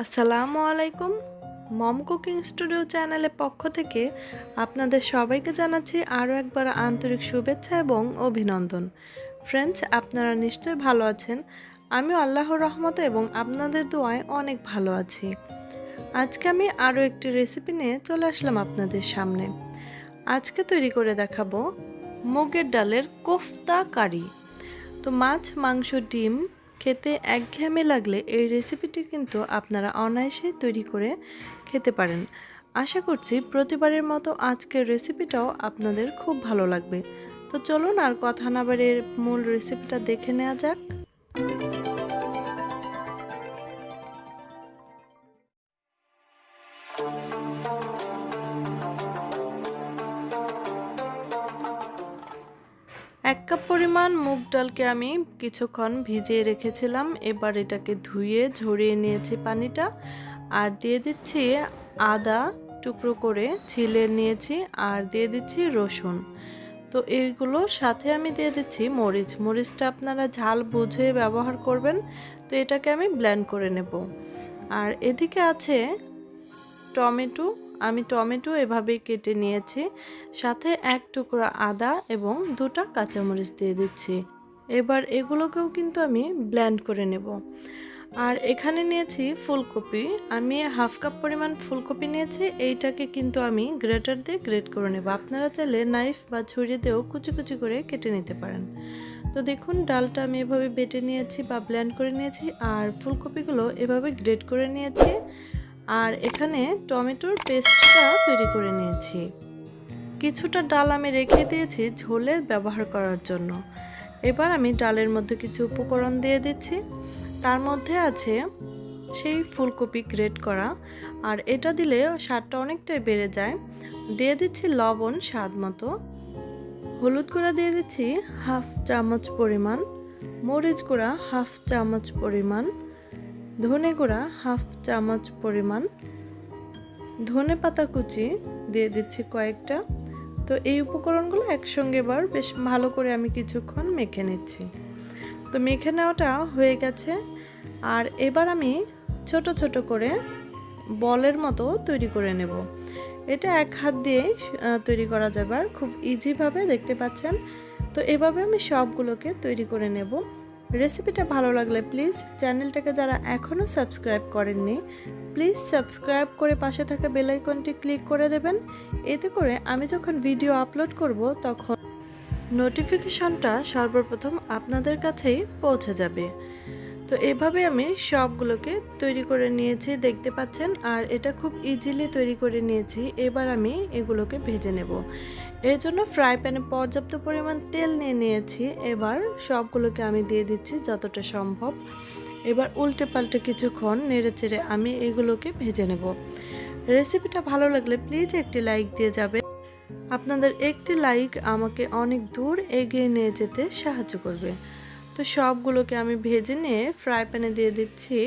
আসসালামু আলাইকুম। মম cooking studio চ্যানেলের পক্ষ থেকে আপনাদের সবাইকে জানাচ্ছি আরও একবার আন্তরিক শুভেচ্ছা এবং অভিনন্দন। ফ্রেন্ডস, আপনারা নিশ্চয়ই ভালো আছেন। আমিও আল্লাহর রহমতে এবং আপনাদের দোয়ায় অনেক ভালো আছি। আজকে আমি আরও একটি রেসিপি নিয়ে চলে আসলাম আপনাদের সামনে। আজকে তৈরি করে দেখাবো মুগের ডালের কোফতা কারি। তো মাছ, মাংস, ডিম খেতে একঘেয়েমি লাগলে এই রেসিপিটি কিন্তু আপনারা অনায়াসে তৈরি করে খেতে পারেন। আশা করছি প্রতিবারের মতো আজকের রেসিপিটাও আপনাদের খুব ভালো লাগবে। তো চলুন আর কথা না বাড়িয়ে মূল রেসিপিটা দেখে নেওয়া যাক। এক কাপ পরিমাণ মুগ ডালকে আমি কিছুক্ষণ ভিজিয়ে রেখেছিলাম। এবার এটাকে ধুয়ে ঝরিয়ে নিয়েছি পানিটা, আর দিয়ে দিচ্ছি আদা টুকরো করে ছিলে নিয়েছি, আর দিয়ে দিচ্ছি রসুন। তো এইগুলো সাথে আমি দিয়ে দিচ্ছি মরিচটা আপনারা ঝাল বুঝে ব্যবহার করবেন। তো এটাকে আমি ব্লেন্ড করে নেব। আর এদিকে আছে টমেটো। আমি টমেটো এভাবেই কেটে নিয়েছি, সাথে এক টুকরা আদা এবং দুটো কাঁচামরিচ দিয়ে দিচ্ছি। এবার এগুলোকেও কিন্তু আমি ব্লেন্ড করে নেব। আর এখানে নিয়েছি ফুলকপি। আমি হাফ কাপ পরিমাণ ফুলকপি নিয়েছি। এইটাকে কিন্তু আমি গ্রেটার দিয়ে গ্রেট করে নেব। আপনারা চাইলে নাইফ বা ছুরি দিয়েও কুচি কুচি করে কেটে নিতে পারেন। তো দেখুন, ডালটা আমি এভাবে বেটে নিয়েছি বা ব্লেন্ড করে নিয়েছি, আর ফুলকপিগুলো এভাবে গ্রেট করে নিয়েছি। আর এখানে টমেটোর পেস্টটা তৈরি করে নিয়েছি। কিছুটা ডাল আমি রেখে দিয়েছি ঝোলে ব্যবহার করার জন্য। এবার আমি ডালের মধ্যে কিছু উপকরণ দিয়ে দিচ্ছি। তার মধ্যে আছে সেই ফুলকপি গ্রেট করা, আর এটা দিলে স্বাদটা অনেকটাই বেড়ে যায়। দিয়ে দিচ্ছি লবণ স্বাদ মতো, হলুদ গুঁড়া দিয়ে দিচ্ছি হাফ চামচ পরিমাণ, মরিচ গুঁড়া হাফ চামচ পরিমাণ, ধনে গুঁড়া হাফ চামচ পরিমাণ, ধনে পাতা কুচি দিয়ে দিচ্ছি কয়েকটা। তো এই উপকরণগুলো একসঙ্গে এবার বেশ ভালো করে আমি কিছুক্ষণ মেখে নিচ্ছি। তো মেখে নেওয়াটা হয়ে গেছে। আর এবার আমি ছোট ছোট করে বলের মতো তৈরি করে নেব। এটা এক হাত দিয়ে তৈরি করা যাবে, আর খুব ইজিভাবে দেখতে পাচ্ছেন। তো এভাবে আমি সবগুলোকে তৈরি করে নেব। রেসিপিটা ভালো লাগলে প্লিজ চ্যানেলটাকে যারা এখনও সাবস্ক্রাইব করেননি, প্লিজ সাবস্ক্রাইব করে পাশে থাকা বেল আইকনটি ক্লিক করে দেবেন। এতে করে আমি যখন ভিডিও আপলোড করব তখন নোটিফিকেশনটা সর্বপ্রথম আপনাদের কাছেই পৌঁছে যাবে। তো এভাবে আমি সবগুলোকে তৈরি করে নিয়েছি, দেখতে পাচ্ছেন। আর এটা খুব ইজিলি তৈরি করে নিয়েছি। এবার আমি এগুলোকে ভেজে নেব। এর জন্য ফ্রাই প্যানে পর্যাপ্ত পরিমাণ তেল নিয়ে নিয়েছি। এবার সবগুলোকে আমি দিয়ে দিচ্ছি যতটা সম্ভব। এবার উল্টে পাল্টে কিছুক্ষণ নেড়েচেড়ে আমি এগুলোকে ভেজে নেব। রেসিপিটা ভালো লাগলে প্লিজ একটি লাইক দিয়ে যাবে। আপনাদের একটি লাইক আমাকে অনেক দূর এগিয়ে নিয়ে যেতে সাহায্য করবে। তো সবগুলোকে আমি ভেজে নিয়ে ফ্রাই প্যানে দিয়ে দিচ্ছি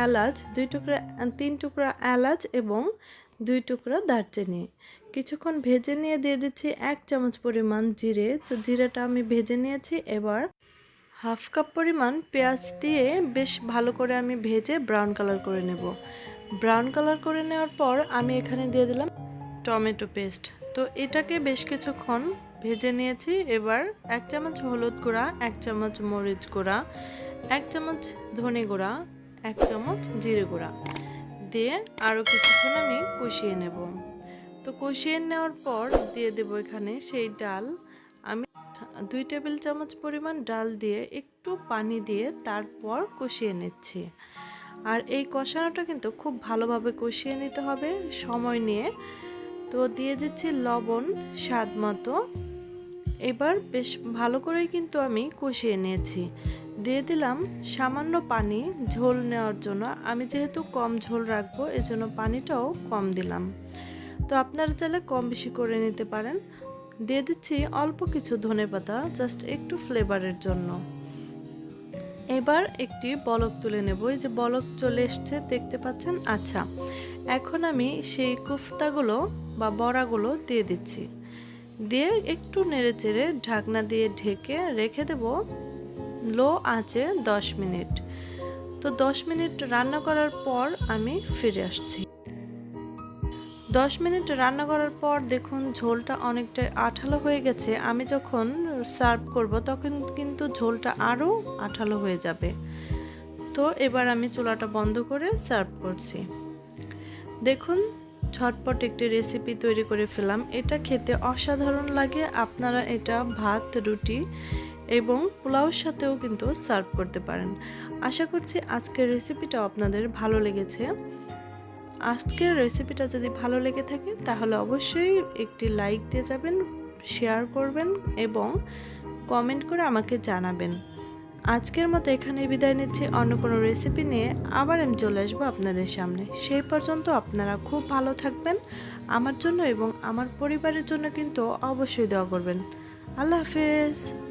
এলাচ 3 টুকরা এলাচ এবং 2 টুকরা দারচিনি। কিছুক্ষণ ভেজে নিয়ে দিয়ে দিচ্ছি 1 চামচ পরিমাণ জিরে। তো জিরাটা আমি ভেজে নিয়েছি। এবার হাফ কাপ পরিমাণ পেঁয়াজ দিয়ে বেশ ভালো করে আমি ভেজে ব্রাউন কালার করে নেব। ব্রাউন কালার করে নেওয়ার পর আমি এখানে দিয়ে দিলাম টমেটো পেস্ট। তো এটাকে বেশ কিছুক্ষণ ভেজে নিয়েছি। এবার 1 চামচ হলুদ গুঁড়া, 1 চামচ মরিচ গুঁড়া, 1 চামচ ধনে গুঁড়া, 1 চামচ জিরে গুঁড়া দিয়ে আরও কিছুক্ষণ আমি কষিয়ে নেব। তো কষিয়ে নেওয়ার পর দিয়ে দেব এখানে সেই ডাল। আমি 2 টেবিল চামচ পরিমাণ ডাল দিয়ে একটু পানি দিয়ে তারপর কষিয়ে নিচ্ছি। আর এই কষানোটা কিন্তু খুব ভালোভাবে কষিয়ে নিতে হবে সময় নিয়ে। তো দিয়ে দিচ্ছি লবণ স্বাদ মতো। এবার বেশ ভালো করেই কিন্তু আমি কষিয়ে নিয়েছি। দিয়ে দিলাম সামান্য পানি ঝোল নেওয়ার জন্য। আমি যেহেতু কম ঝোল রাখবো, এজন্য পানিটাও কম দিলাম। তো আপনারা চাইলে কম বেশি করে নিতে পারেন। দিয়ে দিচ্ছি অল্প কিছু ধনেপাতা, জাস্ট একটু ফ্লেভারের জন্য। এবার একটি বলক তুলে নেব। এই যে বলক চলে এসছে, দেখতে পাচ্ছেন। আচ্ছা, এখন আমি সেই কোফতাগুলো বা বড়াগুলো দিয়ে দিচ্ছি। দিয়ে একটু নেড়েচেড়ে ঢাকনা দিয়ে ঢেকে রেখে দেব লো আঁচে 10 মিনিট। তো 10 মিনিট রান্না করার পর আমি ফিরে আসছি। 10 মিনিট রান্না করার পর দেখুন ঝোলটা অনেকটা আঠালো হয়ে গেছে। আমি যখন সার্ভ করব তখন কিন্তু ঝোলটা আরও আঠালো হয়ে যাবে। তো এবার আমি চুলাটা বন্ধ করে সার্ভ করছি। দেখুন ঝটপট একটি রেসিপি তৈরি করে ফেলাম। এটা খেতে অসাধারণ লাগে। আপনারা এটা ভাত, রুটি এবং পোলাওর সাথেও কিন্তু সার্ভ করতে পারেন। আশা করছি আজকের রেসিপিটাও আপনাদের ভালো লেগেছে। আজকের রেসিপিটা যদি ভালো লেগে থাকে তাহলে অবশ্যই একটি লাইক দিয়ে যাবেন, শেয়ার করবেন এবং কমেন্ট করে আমাকে জানাবেন। আজকের মতো এখানে বিদায় নিচ্ছি। অন্য কোনো রেসিপি নিয়ে আবার আমি চলে আসবো আপনাদের সামনে। সেই পর্যন্ত আপনারা খুব ভালো থাকবেন। আমার জন্য এবং আমার পরিবারের জন্য কিন্তু অবশ্যই দোয়া করবেন। আল্লাহ হাফেজ।